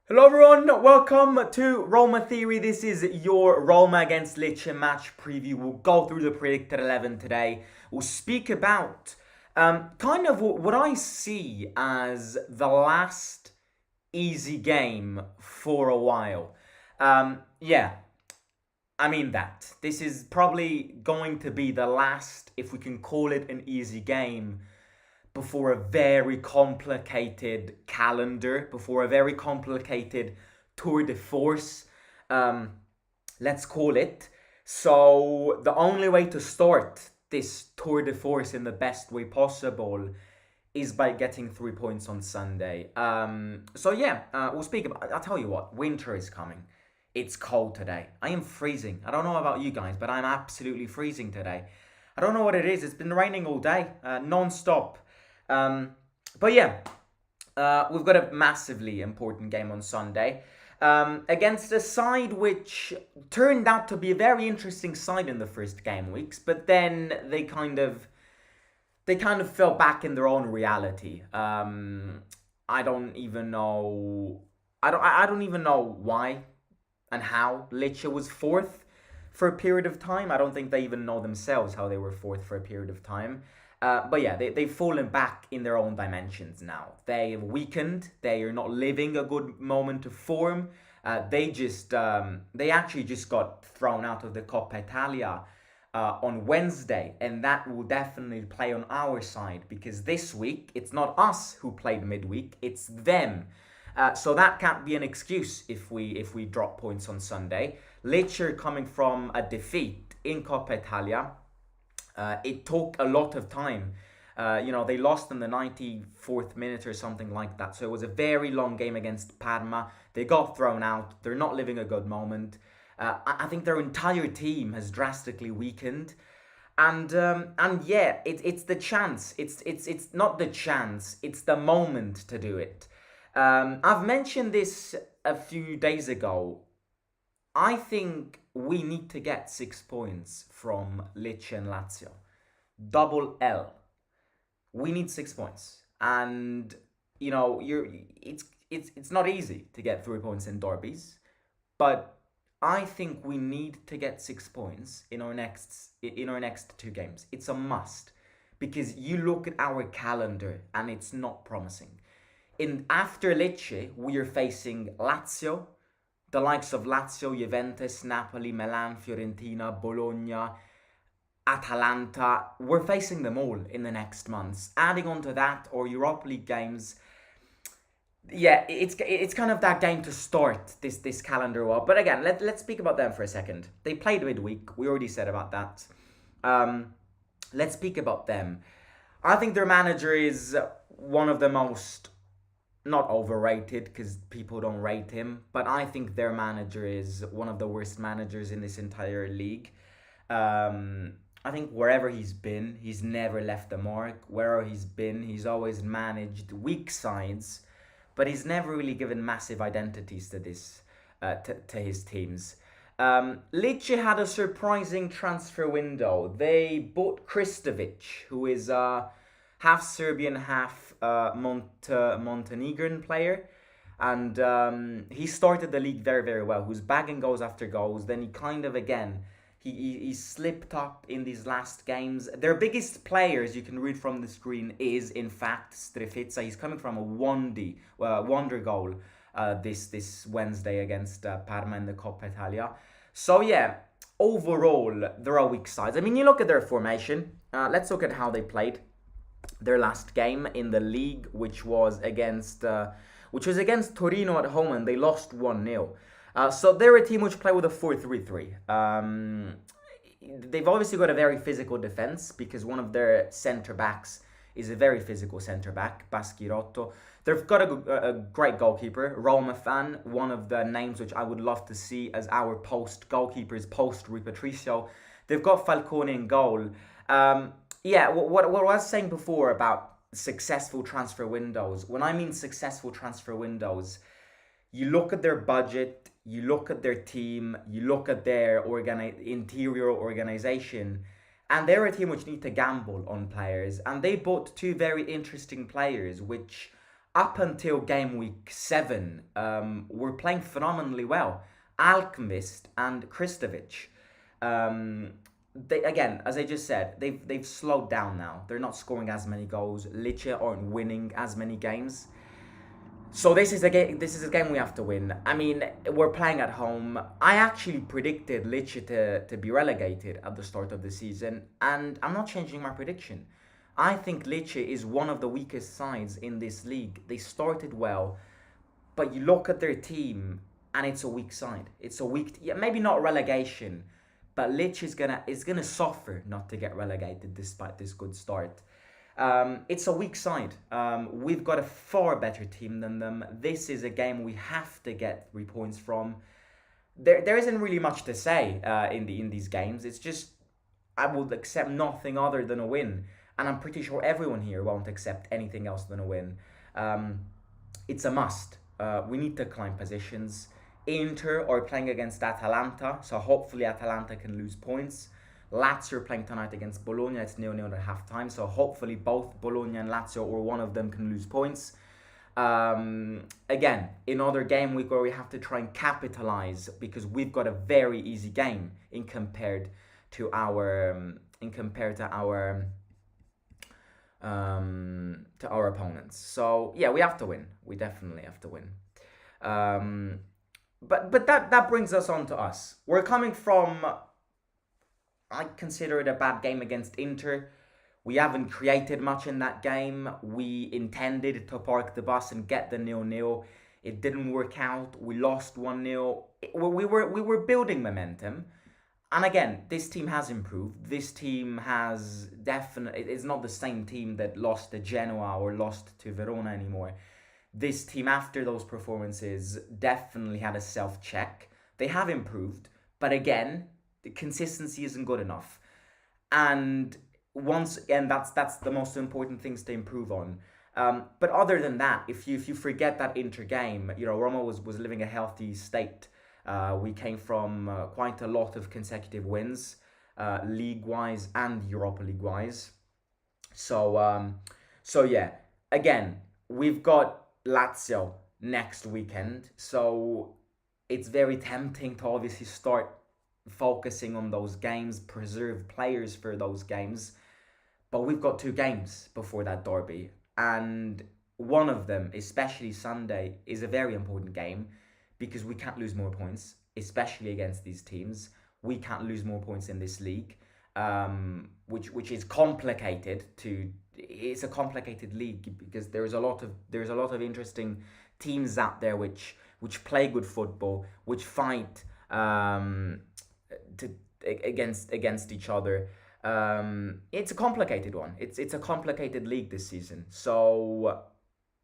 Hello everyone, welcome to Roma Theory. This is your Roma against Lecce match preview. We'll go through the predicted 11 today. We'll speak about kind of what I see as the last easy game for a while. Yeah, I mean that. This is probably going to be the last, if we can call it an easy game, before a very complicated calendar, before a very complicated tour de force, um, let's call it. So the only way to start this tour de force in the best way possible is by getting 3 points on Sunday. We'll speak about. I'll tell you what. Winter is coming. It's cold today. I am freezing. I don't know about you guys, but I'm absolutely freezing today. I don't know what it is. It's been raining all day, non-stop. Um, we've got a massively important game on Sunday against a side which turned out to be a very interesting side in the first game weeks, but then they kind of fell back in their own reality. I don't even know. I don't even know why and how Lecce was fourth for a period of time. I don't think they even know themselves how they were fourth for a period of time. They've fallen back in their own dimensions now. They've weakened. They are not living a good moment of form. They actually just got thrown out of the Coppa Italia on Wednesday, and that will definitely play on our side because this week it's not us who played midweek, it's them. So that can't be an excuse if we drop points on Sunday. Lecce coming from a defeat in Coppa Italia. It took a lot of time. They lost in the 94th minute or something like that. So it was a very long game against Parma. They got thrown out. They're not living a good moment. I think their entire team has drastically weakened. It's the chance. It's not the chance. It's the moment to do it. I've mentioned this a few days ago. I think we need to get 6 points from Lecce and Lazio. Double L. We need 6 points, and it's not easy to get 3 points in derbies, but I think we need to get 6 points in our next two games. It's a must because you look at our calendar and it's not promising. In after Lecce, we are facing Lazio, the likes of Lazio, Juventus, Napoli, Milan, Fiorentina, Bologna, Atalanta. We're facing them all in the next months. Adding on to that, our Europa League games. Yeah, it's kind of that game to start this calendar up. But again, let's speak about them for a second. They played midweek. We already said about that. Um, let's speak about them. I think their manager is one of the most not overrated because people don't rate him, but I think their manager is one of the worst managers in this entire league. I think wherever he's been, he's never left a mark. Wherever he's been, he's always managed weak sides, but he's never really given massive identities to to his teams. Lecce had a surprising transfer window. They bought Kristovic, who is half Serbian, half Montenegrin player. And he started the league very, very well. He was bagging goals after goals. Then he kind of, again, he slipped up in these last games. Their biggest players, you can read from the screen, is in fact Strefezza. He's coming from a wonder goal this Wednesday against Parma in the Coppa Italia. So yeah, overall, there are weak sides. I mean, you look at their formation. Let's look at how they played their last game in the league, which was against Torino at home, and they lost 1-0. So they're a team which play with a 4-3-3. They've obviously got a very physical defense because one of their centre backs is a very physical centre back, Baschirotto. They've got a great goalkeeper, Roma fan, one of the names which I would love to see as our post goalkeepers post Rui Patricio. They've got Falcone in goal. What I was saying before about successful transfer windows. When I mean successful transfer windows, you look at their budget, you look at their team, you look at their interior organization, and they're a team which need to gamble on players. And they bought two very interesting players, which up until game week 7, were playing phenomenally well. Alchemist and Kristovic. Um, they, again, as I just said, they've slowed down now. They're not scoring as many goals. Lecce aren't winning as many games. So this is a game. This is a game we have to win. I mean, we're playing at home. I actually predicted Lecce to be relegated at the start of the season, and I'm not changing my prediction. I think Lecce is one of the weakest sides in this league. They started well, but you look at their team, and it's a weak side. It's a weak, yeah, maybe not relegation, but Lecce is gonna suffer not to get relegated despite this good start. It's a weak side. We've got a far better team than them. This is a game we have to get 3 points from. There isn't really much to say in these games. It's just I would accept nothing other than a win, and I'm pretty sure everyone here won't accept anything else than a win. Um, it's a must. We need to climb positions. Inter are playing against Atalanta, so hopefully Atalanta can lose points. Lazio are playing tonight against Bologna. It's 0-0 at half time, so hopefully both Bologna and Lazio or one of them can lose points. Again, another game week where we have to try and capitalize because we've got a very easy game in compared to our opponents. So yeah, we have to win. We definitely have to win. But that brings us on to us. We're coming from, I consider it a bad game against Inter. We haven't created much in that game. We intended to park the bus and get the 0-0. It didn't work out. We lost 1-0. We were building momentum. And again, this team has improved. This team has definitely, it's not the same team that lost to Genoa or lost to Verona anymore. This team, after those performances, definitely had a self-check. They have improved, but again, the consistency isn't good enough. And once again, that's the most important things to improve on. But other than that, if you forget that Inter game, Roma was living a healthy state. We came from quite a lot of consecutive wins, league-wise and Europa League-wise. So yeah, again, we've got Lazio next weekend, so it's very tempting to obviously start focusing on those games, preserve players for those games. But we've got 2 games before that derby, and one of them, especially Sunday, is a very important game because we can't lose more points, especially against these teams. We can't lose more points in this league, which is complicated. It's a complicated league because there's a lot of interesting teams out there which play good football, which fight against each other. It's a complicated one. It's a complicated league this season. So,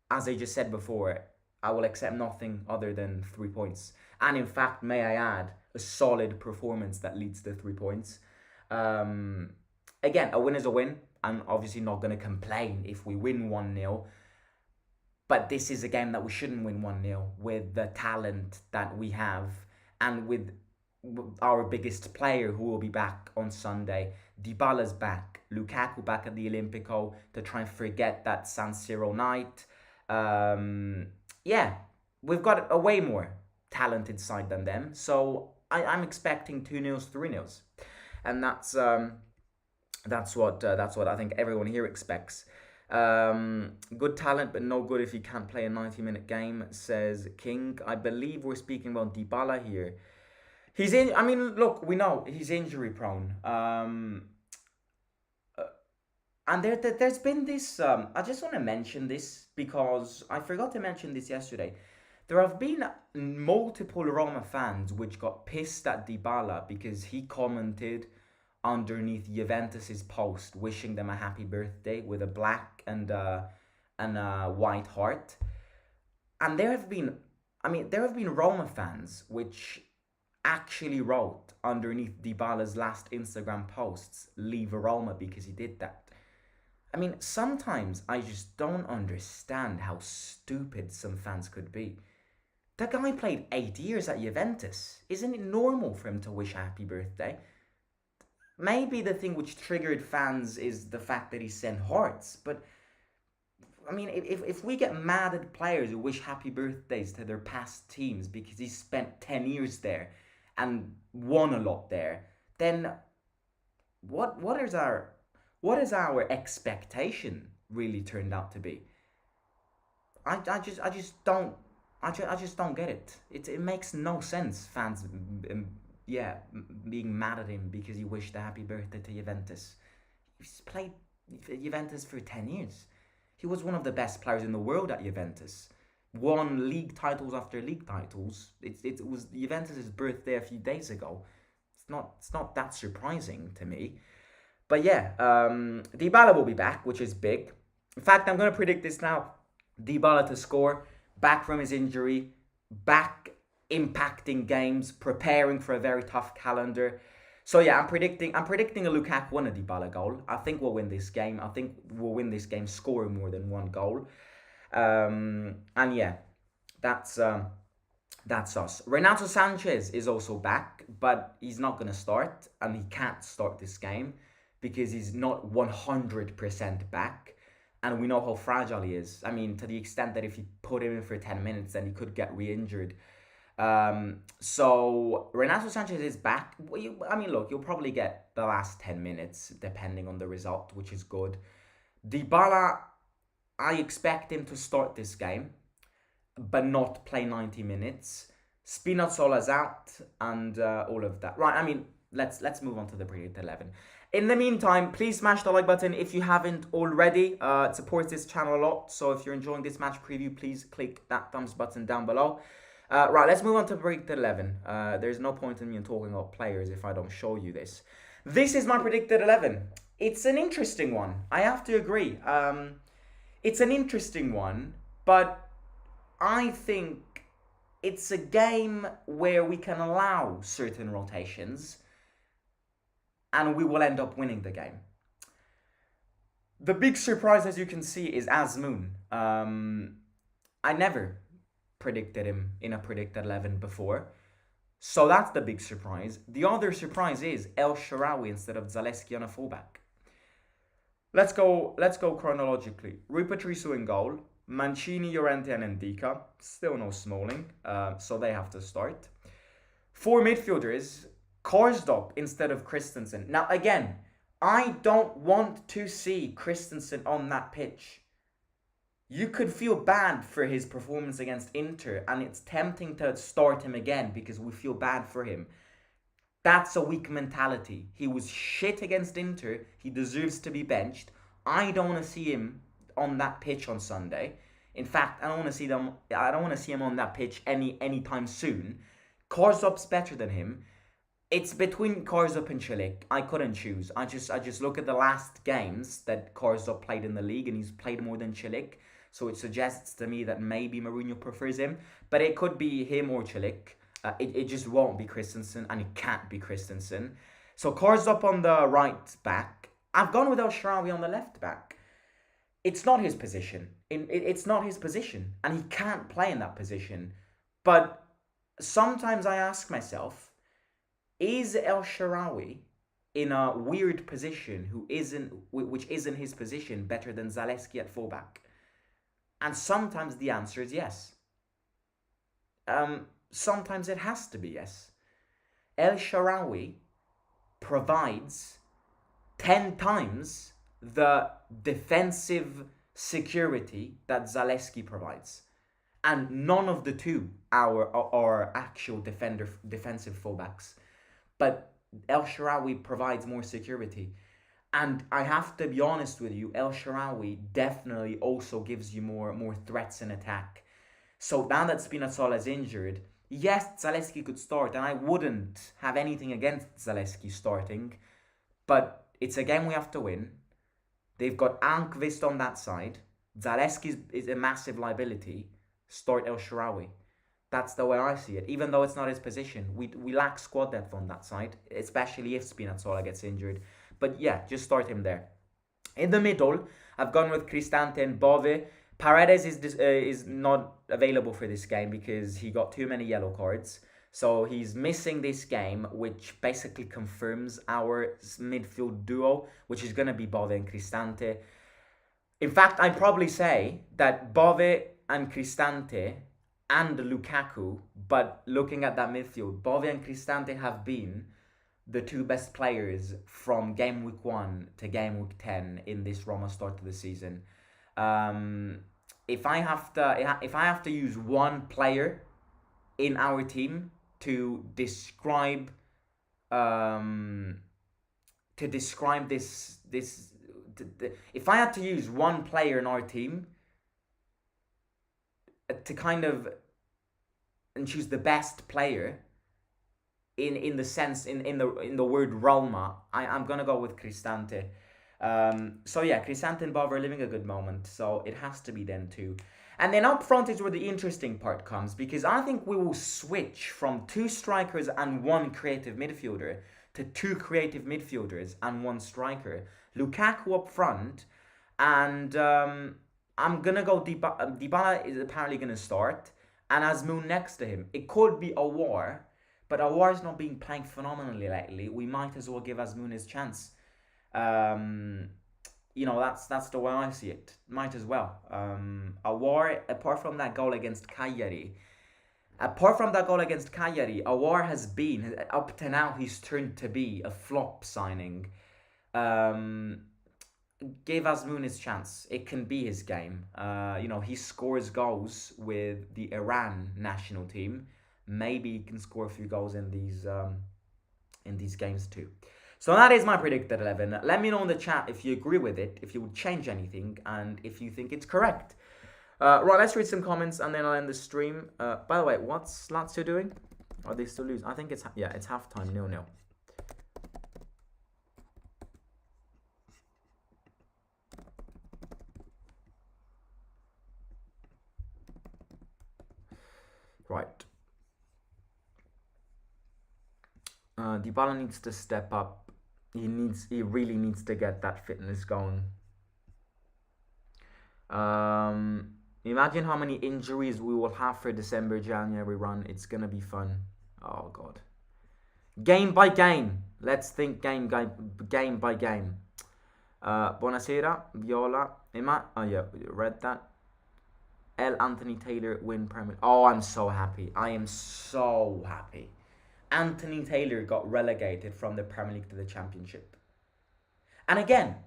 as I just said before, I will accept nothing other than 3 points. And in fact, may I add, a solid performance that leads to 3 points. Again, a win is a win. I'm obviously not going to complain if we win 1-0. But this is a game that we shouldn't win 1-0 with the talent that we have and with our biggest player who will be back on Sunday. DYBALA's back. Lukaku back at the Olimpico to try and forget that San Siro night. Yeah, we've got a way more talented side than them. So I'm expecting 2-0, 3-0. And that's what I think everyone here expects. Good talent, but no good if you can't play a 90-minute game, says King. I believe we're speaking about DYBALA here. He's in. I mean, look, we know he's injury prone. And there's been this. I just want to mention this because I forgot to mention this yesterday. There have been multiple Roma fans which got pissed at DYBALA because he commented underneath Juventus's post wishing them a happy birthday with a black and a white heart. And there have been Roma fans which actually wrote underneath DYBALA's last Instagram posts, "Leave Roma," because he did that. I mean, sometimes I just don't understand how stupid some fans could be. That guy played 8 years at Juventus. Isn't it normal for him to wish a happy birthday? Maybe the thing which triggered fans is the fact that he sent hearts, but I mean, if we get mad at players who wish happy birthdays to their past teams because he spent 10 years there and won a lot there, then what is our expectation really turned out to be? I just don't I just don't get it. It makes no sense. Fans, yeah, being mad at him because he wished a happy birthday to Juventus. He's played for Juventus for 10 years. He was one of the best players in the world at Juventus. Won league titles after league titles. It was Juventus's birthday a few days ago. It's not that surprising to me. But yeah, DYBALA will be back, which is big. In fact, I'm going to predict this now. DYBALA to score, back from his injury, back impacting games, preparing for a very tough calendar. So yeah, I'm predicting a Lukaku and a DYBALA goal. I think we'll win this game. I think we'll win this game scoring more than one goal. And yeah, that's us. Renato Sanchez is also back, but he's not going to start, and he can't start this game because he's not 100% back. And we know how fragile he is. I mean, to the extent that if you put him in for 10 minutes, then he could get re-injured. So Renato Sanchez is back. I mean, look, you'll probably get the last 10 minutes, depending on the result, which is good. DYBALA, I expect him to start this game, but not play 90 minutes. Spinazzola's out, and all of that. Right, I mean, let's move on to the predicted 11. In the meantime, please smash the like button if you haven't already. It supports this channel a lot. So if you're enjoying this match preview, please click that thumbs button down below. Right, let's move on to predicted 11. There's no point in me talking about players if I don't show you this. This is my predicted 11. It's an interesting one. I have to agree. It's an interesting one, but I think it's a game where we can allow certain rotations and we will end up winning the game. The big surprise, as you can see, is Azmoun. I never predicted him in a predicted 11 before. So that's the big surprise. The other surprise is El Shaarawy instead of Zalewski on a fullback. Let's go chronologically. Rui Patricio in goal. Mancini, Llorente and Ndika. Still no Smalling, so they have to start. 4 midfielders. Karsdorp instead of Christensen. Now again, I don't want to see Christensen on that pitch. You could feel bad for his performance against Inter, and it's tempting to start him again because we feel bad for him. That's a weak mentality. He was shit against Inter. He deserves to be benched. I don't want to see him on that pitch on Sunday. In fact, I don't want to see him on that pitch anytime soon. Karsdorp's better than him. It's between Karsdorp and Cilic. I couldn't choose. I just look at the last games that Karsdorp played in the league, and he's played more than Cilic. So it suggests to me that maybe Mourinho prefers him. But it could be him or Cilic. It just won't be Christensen, and it can't be Christensen. So Karsdorp on the right back. I've gone with El Shaarawy on the left back. It's not his position. It's not his position, and he can't play in that position. But sometimes I ask myself, is El Shaarawy in a weird position which isn't his position better than Zalewski at fullback? And sometimes the answer is yes. Sometimes it has to be yes. El Shaarawy provides 10 times the defensive security that Zalewski provides. And none of the two are actual defensive fullbacks. But El Shaarawy provides more security. And I have to be honest with you, El Shaarawy definitely also gives you more threats in attack. So now that Spinazzola is injured, yes, Zalewski could start, and I wouldn't have anything against Zalewski starting, but it's a game we have to win. They've got Almqvist on that side. Zalewski is a massive liability. Start El Shaarawy. That's the way I see it. Even though it's not his position, we lack squad depth on that side, especially if Spinazzola gets injured. But yeah, just start him there. In the middle, I've gone with Cristante and Bove. Paredes is not available for this game because he got too many yellow cards. So he's missing this game, which basically confirms our midfield duo, which is going to be Bove and Cristante. In fact, I'd probably say that Bove and Cristante and Lukaku, but looking at that midfield, Bove and Cristante have been the two best players from game week 1 to game week 10 in this Roma start to the season. Um, if I have to use one player in our team to describe um, this if I had to use one player in our team to kind of and choose the best player in the sense in the word Roma, I'm gonna go with Cristante. So yeah, Cristante and Bob are living a good moment, so it has to be them two. And then up front is where the interesting part comes, because I think we will switch from two strikers and one creative midfielder to two creative midfielders and one striker. Lukaku up front, and I'm gonna go Dybala. Dybala is apparently gonna start, and Azmoun next to him. It could be Awar, but Awar's not been playing phenomenally lately. We might as well give Azmoun his chance. That's the way I see it. Might as well. Awar, apart from that goal against Cagliari, Awar has been, up to now, he's turned to be a flop signing. Give Azmoun his chance. It can be his game. He scores goals with the Iran national team. Maybe he can score a few goals in these games too. So that is my predicted 11. Let me know in the chat if you agree with it, if you would change anything, and if you think it's correct. Right, let's read some comments and then I'll end the stream. By the way, what's Lazio doing? Are they still losing? I think it's halftime, 0-0. Right. Dybala needs to step up. He really needs to get that fitness going. Imagine how many injuries we will have for December, January run. It's gonna be fun. Oh god. Game by game. Let's think game by game. Buonasera, Viola. Oh yeah, read that. Anthony Taylor win Premier. Oh, I'm so happy. I am so happy. Anthony Taylor got relegated from the Premier League to the Championship. And again,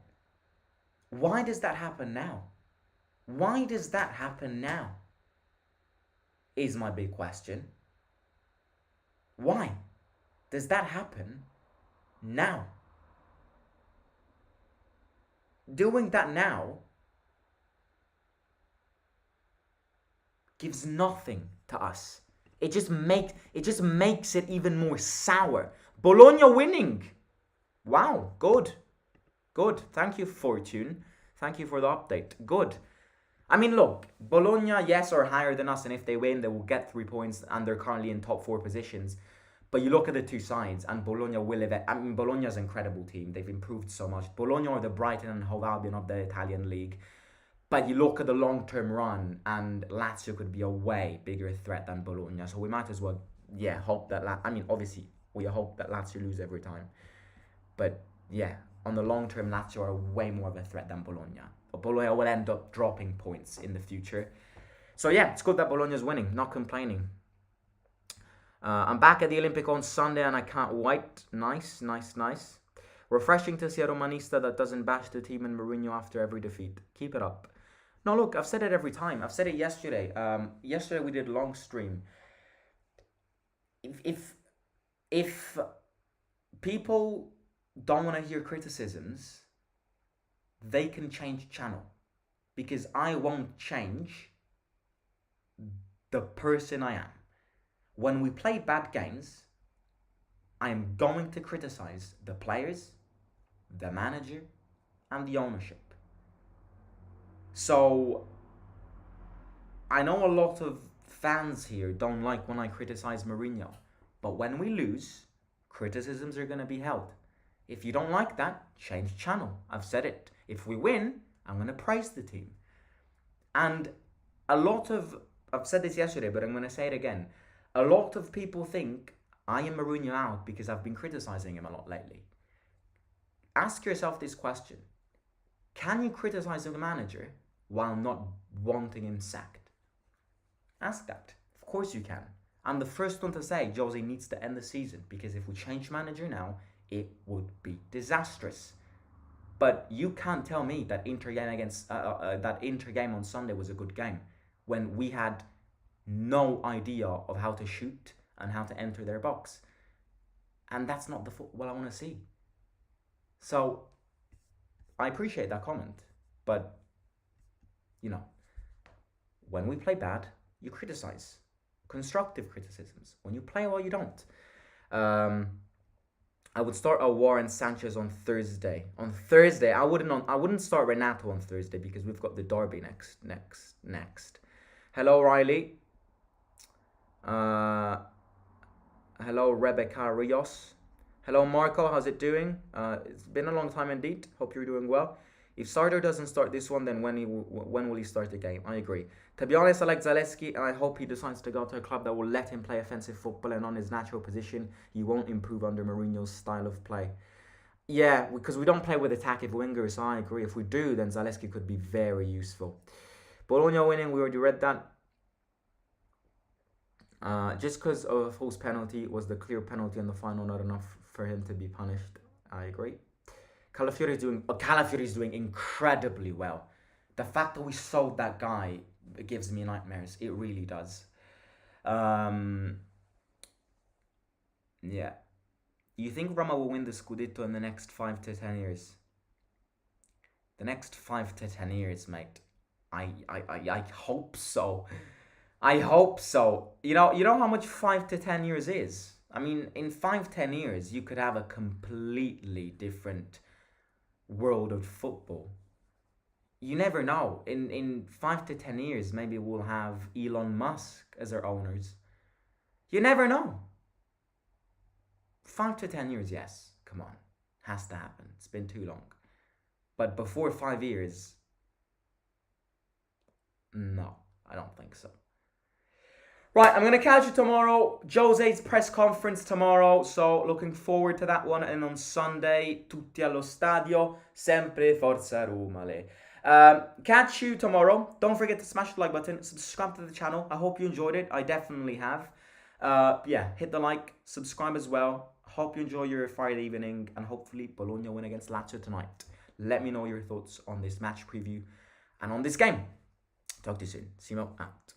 why does that happen now? Why does that happen now? Is my big question. Why does that happen now? Doing that now gives nothing to us. It just makes it even more sour. Bologna winning. Wow, good. Thank you, Fortune. Thank you for the update. Good. I mean, look, Bologna, yes, are higher than us, and if they win, they will get 3 points, and they're currently in top 4 positions. But you look at the two sides, and Bologna Bologna's an incredible team. They've improved so much. Bologna are the Brighton and Hove Albion of the Italian league. But you look at the long-term run, and Lazio could be a way bigger threat than Bologna. So we might as well, hope that... obviously, we hope that Lazio lose every time. But, yeah, on the long term, Lazio are way more of a threat than Bologna. Bologna will end up dropping points in the future. So, yeah, it's good that Bologna's winning. Not complaining. I'm back at the Olympic on Sunday, and I can't wait. Nice. Refreshing to see a Romanista that doesn't bash the team and Mourinho after every defeat. Keep it up. No, look, I've said it every time. I've said it yesterday. Yesterday we did a long stream. If people don't want to hear criticisms, they can change channel. Because I won't change the person I am. When we play bad games, I am going to criticize the players, the manager, and the ownership. So, I know a lot of fans here don't like when I criticize Mourinho. But when we lose, criticisms are going to be held. If you don't like that, change channel. I've said it. If we win, I'm going to praise the team. And I've said this yesterday, but I'm going to say it again. A lot of people think I am Mourinho out because I've been criticizing him a lot lately. Ask yourself this question. Can you criticize the manager while not wanting him sacked? Ask that. Of course you can. I'm the first one to say Jose needs to end the season, because if we change manager now, it would be disastrous. But you can't tell me that Inter game on Sunday was a good game when we had no idea of how to shoot and how to enter their box, and that's not the football I want to see. So I appreciate that comment, but you know, when we play bad, you criticize. Constructive criticisms. When you play well, you don't. I would start Aouar and Sanchez on Thursday. On Thursday, I wouldn't start Renato on Thursday because we've got the derby next. Hello, Riley. Hello, Rebecca Rios. Hello, Marco. How's it doing? It's been a long time indeed. Hope you're doing well. If Sardar doesn't start this one, then when will he start the game? I agree. To be honest, I like Zaleski, and I hope he decides to go to a club that will let him play offensive football, and on his natural position, he won't improve under Mourinho's style of play. Yeah, because we don't play with attacking wingers, so I agree. If we do, then Zaleski could be very useful. Bologna winning, we already read that. Just because of a false penalty was the clear penalty in the final not enough for him to be punished. I agree. Calafiori is doing incredibly well. The fact that we sold that guy gives me nightmares. It really does. Yeah. You think Roma will win the Scudetto in the next 5 to 10 years? The next 5 to 10 years, mate. I hope so. I hope so. You know how much 5 to 10 years is? I mean, in 5-10 years, you could have a completely different world of football. You never know. In 5 to 10 years, maybe we'll have Elon Musk as our owners. You never know. 5 to 10 years, yes. Come on. Has to happen. It's been too long. But before 5 years, no, I don't think so. Right, I'm going to catch you tomorrow. Jose's press conference tomorrow. So looking forward to that one. And on Sunday, tutti allo stadio. Sempre Forza Roma. Catch you tomorrow. Don't forget to smash the like button. Subscribe to the channel. I hope you enjoyed it. I definitely have. Yeah, hit the like. Subscribe as well. Hope you enjoy your Friday evening. And hopefully Bologna win against Lecce tonight. Let me know your thoughts on this match preview and on this game. Talk to you soon. Simo out.